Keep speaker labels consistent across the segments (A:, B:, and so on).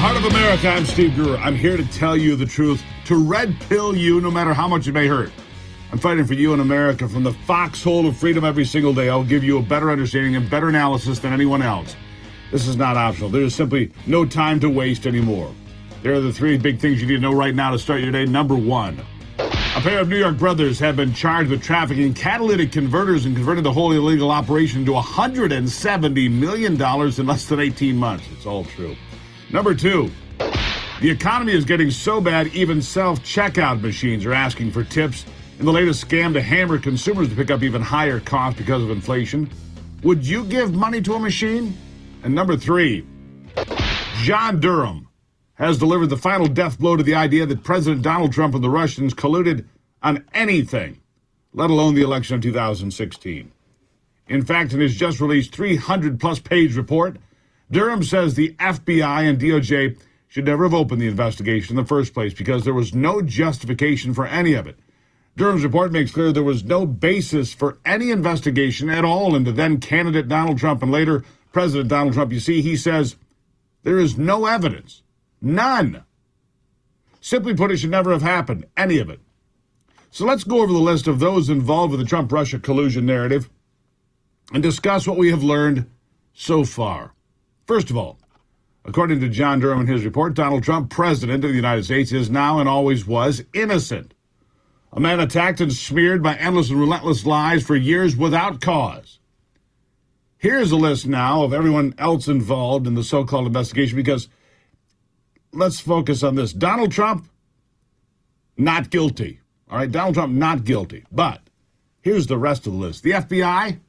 A: heart of America, I'm Steve Gruber. I'm here to tell you the truth, to red pill you no matter how much it may hurt. I'm fighting for you in America from the foxhole of freedom every single day. I'll give you a better understanding and better analysis than anyone else. This is not optional. There is simply no time to waste anymore. There are the three big things you need to know right now to start your day. Number one, a pair of New York brothers have been charged with trafficking catalytic converters and converted the whole illegal operation to $170 million in less than 18 months. It's all true. Number two, the economy is getting so bad even self-checkout machines are asking for tips in the latest scam to hammer consumers to pick up even higher costs because of inflation. Would you give money to a machine? And number three, John Durham has delivered the final death blow to the idea that President Donald Trump and the Russians colluded on anything, let alone the election of 2016. In fact, in his just released 300-plus page report, Durham says the FBI and DOJ should never have opened the investigation in the first place because there was no justification for any of it. Durham's report makes clear there was no basis for any investigation at all into then-candidate Donald Trump and later President Donald Trump. You see, he says there is no evidence. None. Simply put, it should never have happened, any of it. So let's go over the list of those involved with the Trump-Russia collusion narrative and discuss what we have learned so far. First of all, according to John Durham in his report, Donald Trump, President of the United States, is now and always was innocent. A man attacked and smeared by endless and relentless lies for years without cause. Here's a list now of everyone else involved in the so-called investigation because let's focus on this. Donald Trump, not guilty. All right, Donald Trump, not guilty. But here's the rest of the list. The FBI,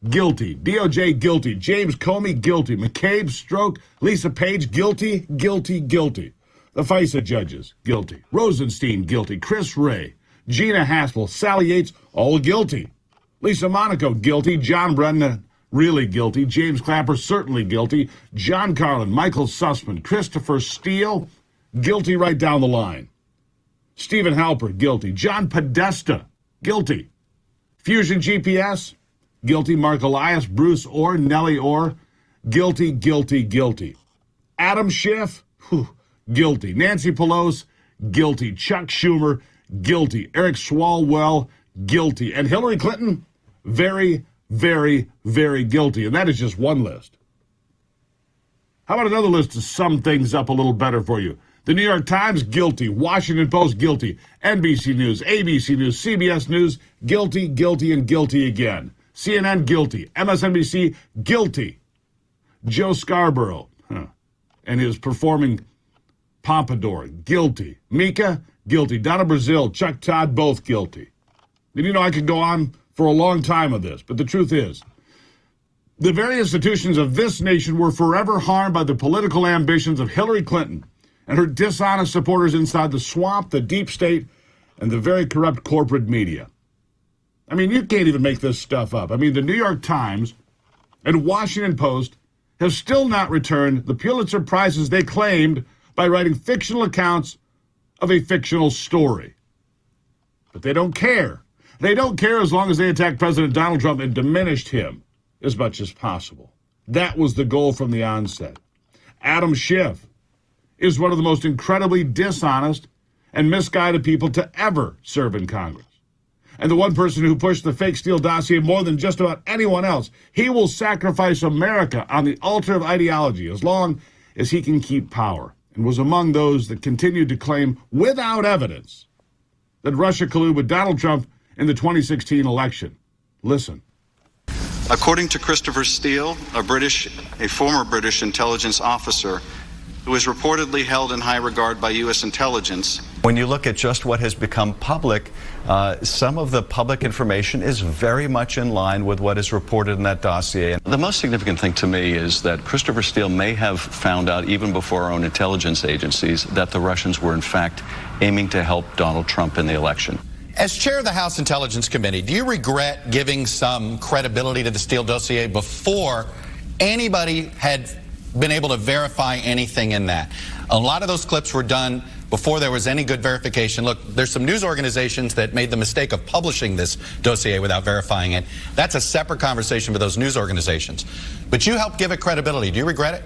A: guilty. DOJ, guilty. James Comey, guilty. McCabe, Strzok, Lisa Page, guilty, guilty, guilty. The FISA judges, guilty. Rosenstein, guilty. Chris Wray, Gina Haspel, Sally Yates, all guilty. Lisa Monaco, guilty. John Brennan, really guilty. James Clapper, certainly guilty. John Carlin, Michael Sussman, Christopher Steele, guilty right down the line. Stephen Halper, guilty. John Podesta, guilty. Fusion GPS, guilty. Mark Elias, Bruce Orr, Nellie Orr, guilty, guilty, guilty. Adam Schiff, guilty. Nancy Pelosi, guilty. Chuck Schumer, guilty. Eric Swalwell, guilty. And Hillary Clinton, very, very, very guilty. And that is just one list. How about another list to sum things up a little better for you? The New York Times, guilty. Washington Post, guilty. NBC News, ABC News, CBS News, guilty, guilty, and guilty again. CNN, guilty. MSNBC, guilty. Joe Scarborough and his performing pompadour, guilty. Mika, guilty. Donna Brazile, Chuck Todd, both guilty. And you know, I could go on for a long time of this, but the truth is, the very institutions of this nation were forever harmed by the political ambitions of Hillary Clinton and her dishonest supporters inside the swamp, the deep state, and the very corrupt corporate media. I mean, you can't even make this stuff up. I mean, the New York Times and Washington Post have still not returned the Pulitzer Prizes they claimed by writing fictional accounts of a fictional story. But they don't care. They don't care as long as they attacked President Donald Trump and diminished him as much as possible. That was the goal from the onset. Adam Schiff is one of the most incredibly dishonest and misguided people to ever serve in Congress. And the one person who pushed the fake Steele dossier more than just about anyone else, he will sacrifice America on the altar of ideology as long as he can keep power, and was among those that continued to claim without evidence that Russia colluded with Donald Trump in the 2016 election. Listen.
B: According to Christopher Steele, a former British intelligence officer who is reportedly held in high regard by U.S. intelligence.
C: When you look at just what has become public, some of the public information is very much in line with what is reported in that dossier.
D: The most significant thing to me is that Christopher Steele may have found out, even before our own intelligence agencies, that the Russians were in fact aiming to help Donald Trump in the election.
E: As chair of the House Intelligence Committee, do you regret giving some credibility to the Steele dossier before anybody had been able to verify anything in that? A lot of those clips were done before there was any good verification. Look, there's some news organizations that made the mistake of publishing this dossier without verifying it. That's a separate conversation with those news organizations. But you helped give it credibility. Do you regret it?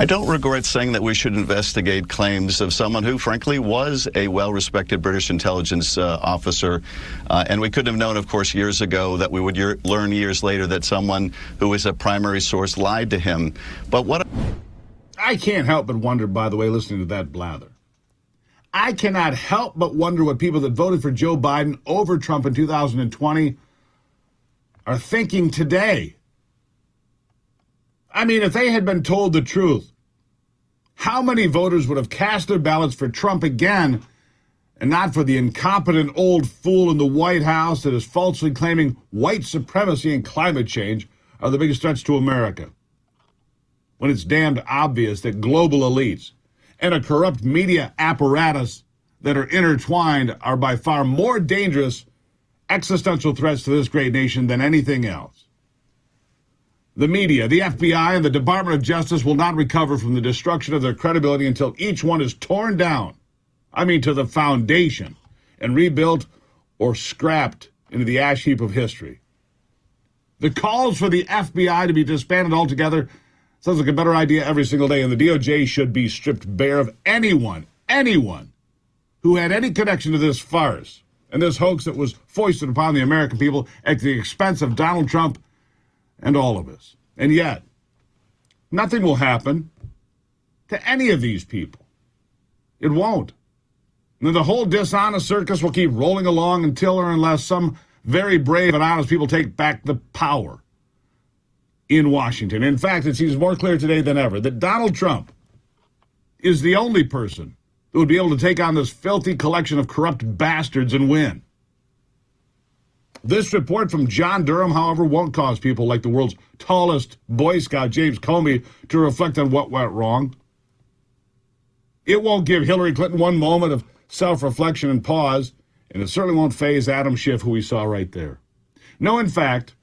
D: I don't regret saying that we should investigate claims of someone who, frankly, was a well-respected British intelligence officer. And we couldn't have known, of course, years ago that we would learn years later that someone who was a primary source lied to him. But what
A: I can't help but wonder, by the way, listening to that blather. I cannot help but wonder what people that voted for Joe Biden over Trump in 2020 are thinking today. I mean, if they had been told the truth, how many voters would have cast their ballots for Trump again and not for the incompetent old fool in the White House that is falsely claiming white supremacy and climate change are the biggest threats to America? When it's damned obvious that global elites and a corrupt media apparatus that are intertwined are by far more dangerous existential threats to this great nation than anything else. The media, the FBI, and the Department of Justice will not recover from the destruction of their credibility until each one is torn down, I mean to the foundation, and rebuilt or scrapped into the ash heap of history. The calls for the FBI to be disbanded altogether sounds like a better idea every single day, and the DOJ should be stripped bare of anyone who had any connection to this farce and this hoax that was foisted upon the American people at the expense of Donald Trump and all of us. And yet, nothing will happen to any of these people. It won't. And the whole dishonest circus will keep rolling along until or unless some very brave and honest people take back the power in Washington. In fact, it seems more clear today than ever that Donald Trump is the only person who would be able to take on this filthy collection of corrupt bastards and win. This report from John Durham, however, won't cause people like the world's tallest Boy Scout, James Comey, to reflect on what went wrong. It won't give Hillary Clinton one moment of self-reflection and pause, and it certainly won't faze Adam Schiff, who we saw right there. No, in fact,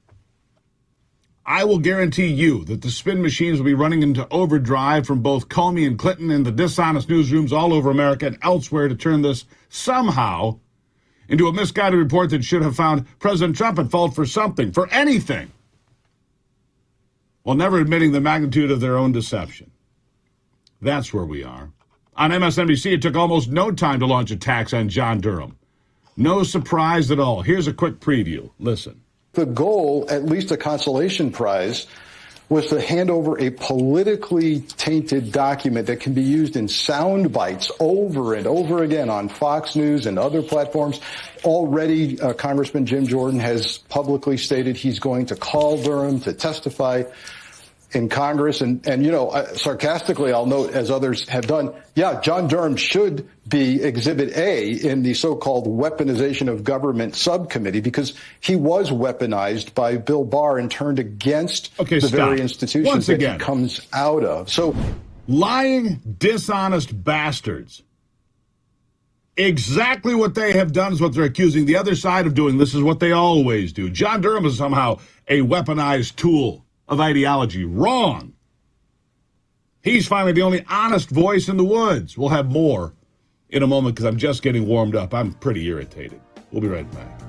A: I will guarantee you that the spin machines will be running into overdrive from both Comey and Clinton and the dishonest newsrooms all over America and elsewhere to turn this somehow into a misguided report that should have found President Trump at fault for something, for anything, while never admitting the magnitude of their own deception. That's where we are. On MSNBC, it took almost no time to launch attacks on John Durham. No surprise at all. Here's a quick preview. Listen.
F: The goal, at least a consolation prize, was to hand over a politically tainted document that can be used in sound bites over and over again on Fox News and other platforms. Already, Congressman Jim Jordan has publicly stated he's going to call Durham to testify in Congress. And you know, sarcastically, I'll note, as others have done, yeah, John Durham should be Exhibit A in the so-called weaponization of government subcommittee, because he was weaponized by Bill Barr and turned against the very institutions that he comes out of. So,
A: lying, dishonest bastards. Exactly what they have done is what they're accusing the other side of doing. This is what they always do. John Durham is somehow a weaponized tool of ideology. Wrong. He's finally the only honest voice in the woods. We'll have more in a moment because I'm just getting warmed up. I'm pretty irritated. We'll be right back.